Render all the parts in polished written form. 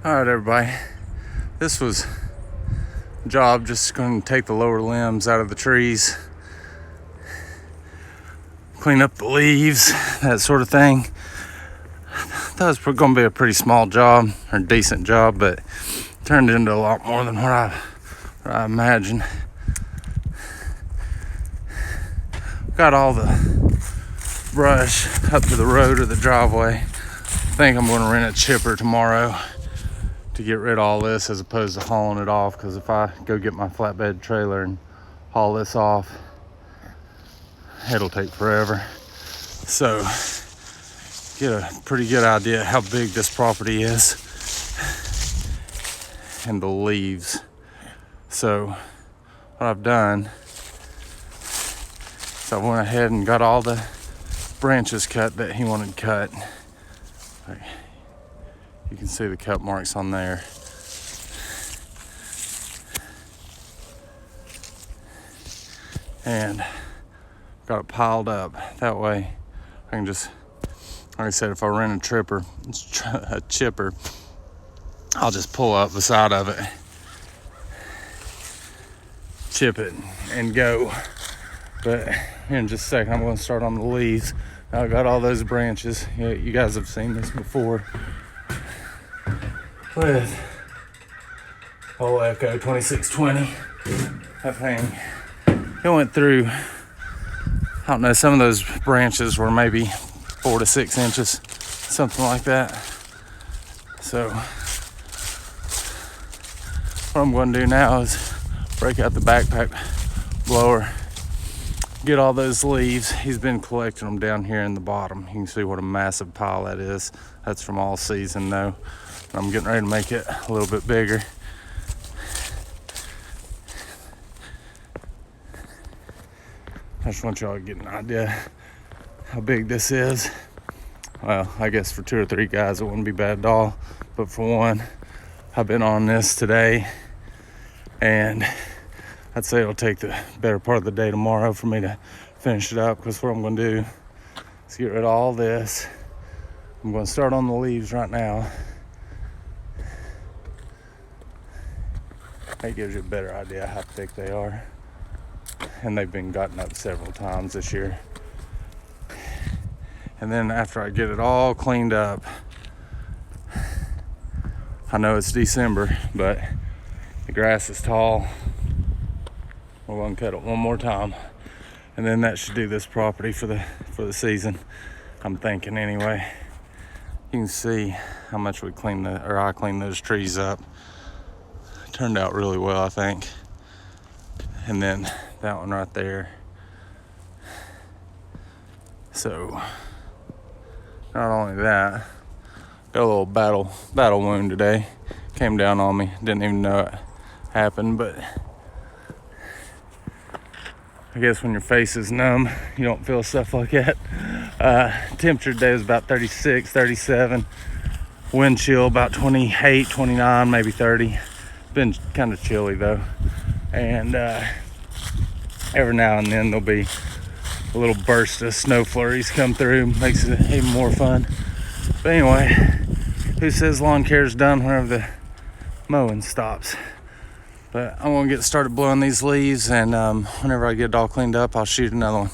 All right, everybody. This was a job just going to take the lower limbs out of the trees, clean up the leaves, that sort of thing. That was going to be a pretty small job, or decent job, but turned into a lot more than what I imagined. Got all the brush up to the road or the driveway. I think I'm going to rent a chipper tomorrow to get rid of all this as opposed to hauling it off, because if I go get my flatbed trailer and haul this off, it'll take forever. So get a pretty good idea how big this property is and the leaves. So what I've done is I went ahead and got all the branches cut that he wanted cut. You can see the cut marks on there. And got it piled up. That way I can just, like I said, if I rent a chipper, I'll just pull up the side of it, chip it, and go. But in just a second, I'm going to start on the leaves. I got all those branches. You guys have seen this before with old Echo 2620. That thing, it went through, I don't know, some of those branches were maybe 4 to 6 inches, something like that. So what I'm going to do now is break out the backpack blower, get all those leaves. He's been collecting them down here in the bottom. You can see what a massive pile that is. That's from all season though. I'm getting ready to make it a little bit bigger. I just want y'all to get an idea how big this is. Well, I guess for 2 or 3 guys it wouldn't be bad at all, but for one, I've been on this today, and I'd say it'll take the better part of the day tomorrow for me to finish it up, because what I'm going to do is get rid of all this. I'm going to start on the leaves right now. That gives you a better idea how thick they are. And they've been gotten up several times this year. And then after I get it all cleaned up, I know it's December, but the grass is tall. We're gonna cut it one more time, and then that should do this property for the season, I'm thinking anyway. You can see how much I cleaned those trees up. Turned out really well, I think. And then that one right there. So not only that, got a little battle wound today. Came down on me, didn't even know it happened, but I guess when your face is numb, you don't feel stuff like that. Temperature today was about 36, 37. Wind chill about 28, 29, maybe 30. Been kind of chilly though. And every now and then there'll be a little burst of snow flurries come through. Makes it even more fun. But anyway, who says lawn care is done whenever the mowing stops? But I'm gonna get started blowing these leaves, and whenever I get it all cleaned up, I'll shoot another one.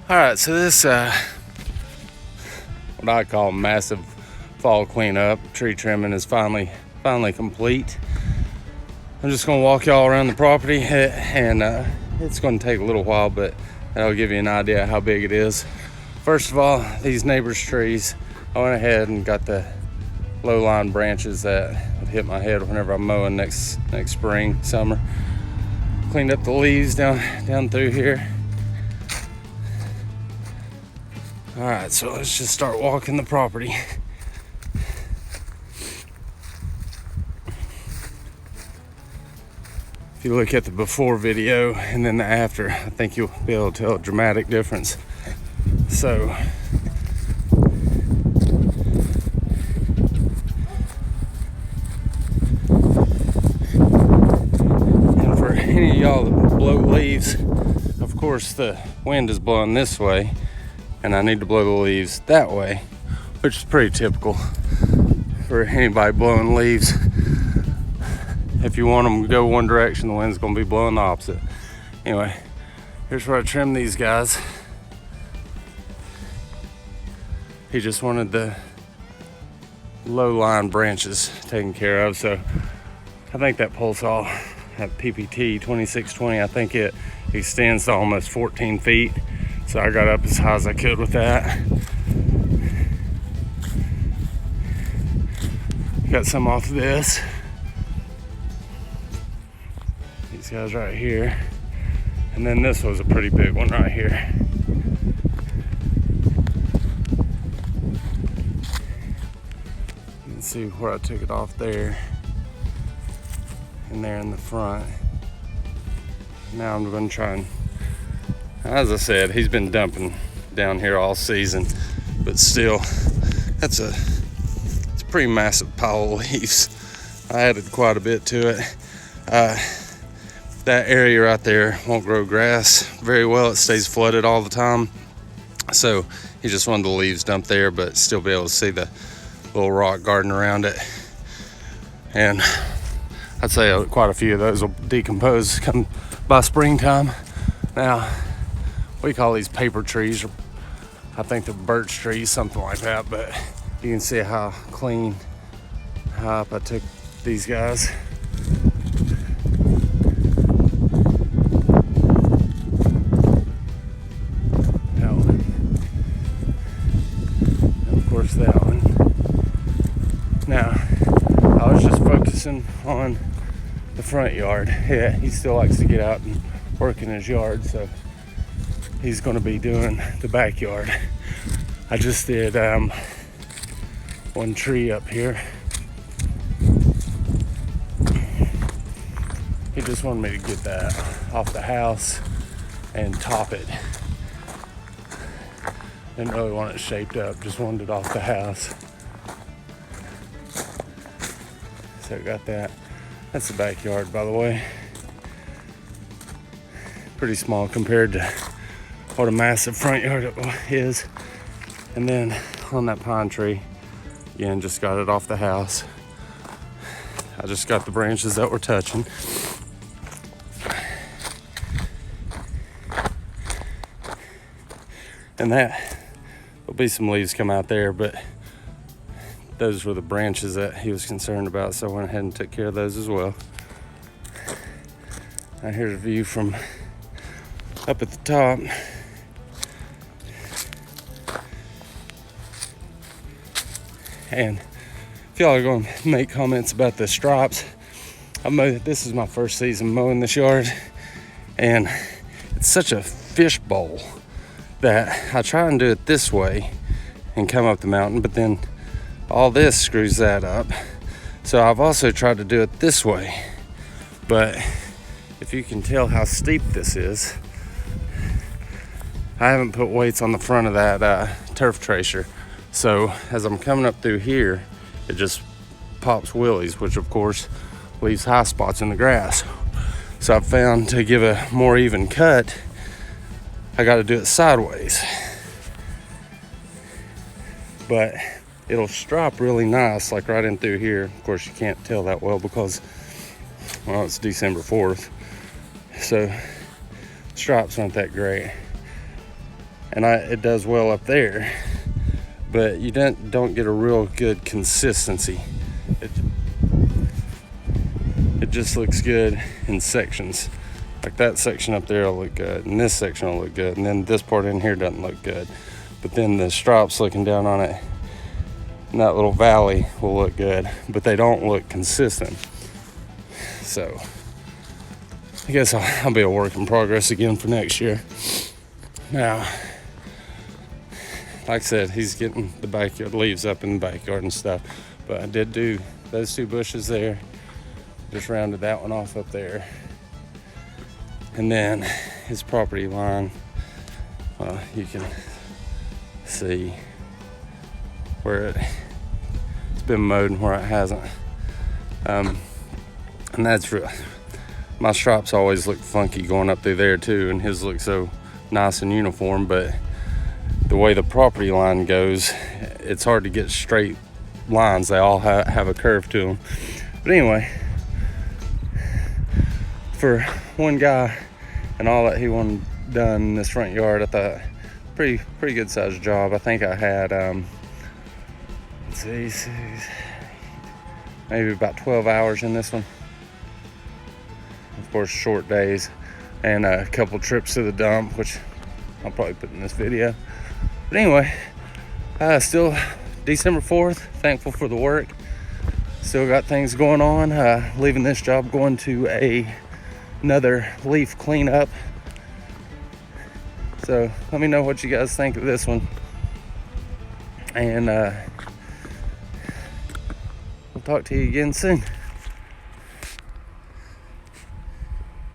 All right, so this what I call massive fall cleanup, tree trimming is finally complete. I'm just gonna walk y'all around the property, and it's gonna take a little while, but that'll give you an idea of how big it is. First of all, these neighbors' trees, I went ahead and got the low-lying branches that would hit my head whenever I'm mowing next spring, summer. Cleaned up the leaves down through here. All right, so let's just start walking the property. If you look at the before video and then the after, I think you'll be able to tell a dramatic difference. So, and for any of y'all that blow leaves, of course the wind is blowing this way, and I need to blow the leaves that way, which is pretty typical for anybody blowing leaves. If you want them to go one direction, the wind's gonna be blowing the opposite. Anyway, here's where I trim these guys. He just wanted the low-lying branches taken care of, so I think that pole saw, that PPT 2620, I think it extends to almost 14 feet. So I got up as high as I could with that. Got some off of this. These guys right here. And then this was a pretty big one right here. You can see where I took it off there. And there in the front. Now I'm gonna try and, as I said, he's been dumping down here all season, but still, it's a pretty massive pile of leaves. I added quite a bit to it. That area right there won't grow grass very well. It stays flooded all the time. So he just wanted the leaves dumped there, but still be able to see the little rock garden around it. And I'd say quite a few of those will decompose come by springtime. Now, we call these paper trees, or I think they're birch trees, something like that, but you can see how clean, how up I took these guys. That one. And of course that one. Now, I was just focusing on the front yard. Yeah, he still likes to get out and work in his yard, so he's going to be doing the backyard. I just did one tree up here. He just wanted me to get that off the house and top it. Didn't really want it shaped up, just wanted it off the house. So I got that. That's the backyard, by the way. Pretty small compared to what a massive front yard it is. And then on that pine tree, again, just got it off the house. I just got the branches that were touching. And that, there'll be some leaves come out there, but those were the branches that he was concerned about, so I went ahead and took care of those as well. Now here's a view from up at the top. And if y'all are going to make comments about the stripes, this is my first season mowing this yard, and it's such a fishbowl that I try and do it this way and come up the mountain, but then all this screws that up. So I've also tried to do it this way, but if you can tell how steep this is, I haven't put weights on the front of that turf tracer. So as I'm coming up through here, it just pops wheelies, which of course leaves high spots in the grass. So I've found to give a more even cut, I got to do it sideways. But it'll strop really nice, like right in through here. Of course, you can't tell that well because, well, it's December 4th. So stripes aren't that great. and it does well up there, but you don't get a real good consistency. It just looks good in sections. Like that section up there will look good, and this section will look good, and then this part in here doesn't look good. But then the stripes looking down on it in that little valley will look good, but they don't look consistent. So I guess I'll be a work in progress again for next year. Now, like I said, he's getting the backyard leaves up in the backyard and stuff, but I did do those 2 bushes there. Just rounded that one off up there. And then his property line, you can see where it's been mowed and where it hasn't. And that's real. My stripes always look funky going up through there too, and his look so nice and uniform, but the way the property line goes, it's hard to get straight lines. They all have a curve to them. But anyway, for one guy and all that he wanted done in this front yard, I thought pretty good sized job. I think I had let's see, maybe about 12 hours in this one. Of course, short days and a couple trips to the dump, which I'll probably put in this video. But anyway, still December 4th, thankful for the work. Still got things going on. Leaving this job, going to another leaf cleanup. So let me know what you guys think of this one. And we'll talk to you again soon.